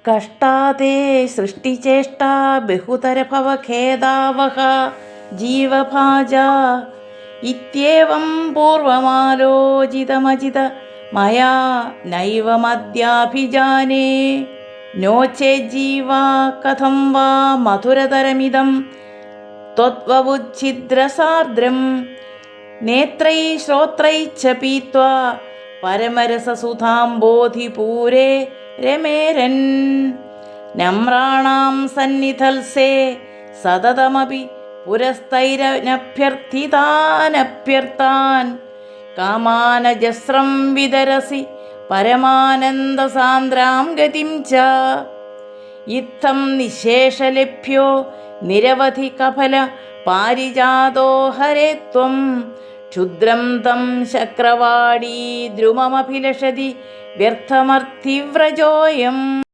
കഷ്ടാതേ സൃഷ്ടിചേഷ്ടാ ബഹുതരഭവഖേദാവഹ ജീവഭാജ ഇത്യേവം പൂർവമാലോചിതമജിത മയാ നൈവമദ്യാഭിജാനേ നോ ചേജ്ജീവാ കഥം വാ മധുരതരമിദം ത്വദ്വവുച്ഛിദ്രസാർദ്രം നേത്രൈ ശ്രോത്രൈശ്ച പീത്വാ പരമരസസുധാംബോധിപൂരേ രമേരൻ നമ്രാണാം സന്നിധൽസേ സതതമപി പുരസ്തൈരനഭ്യർത്ഥിതാനഭ്യർത്ഥാൻ കാമാനജസ്രം വിതരസി പരമാനന്ദസാന്ദ്രാം ഗതിം ച ഇത്തം നിശേഷലഭ്യോ നിരവധി കഫല പാരിജാതോ ഹരേ ത്വം ക്ഷുദ്രം തം ശക്രവാടീ ദ്രുമമഭിലഷതി വ്യർത്ഥമർത്ഥിവ്രജോയം.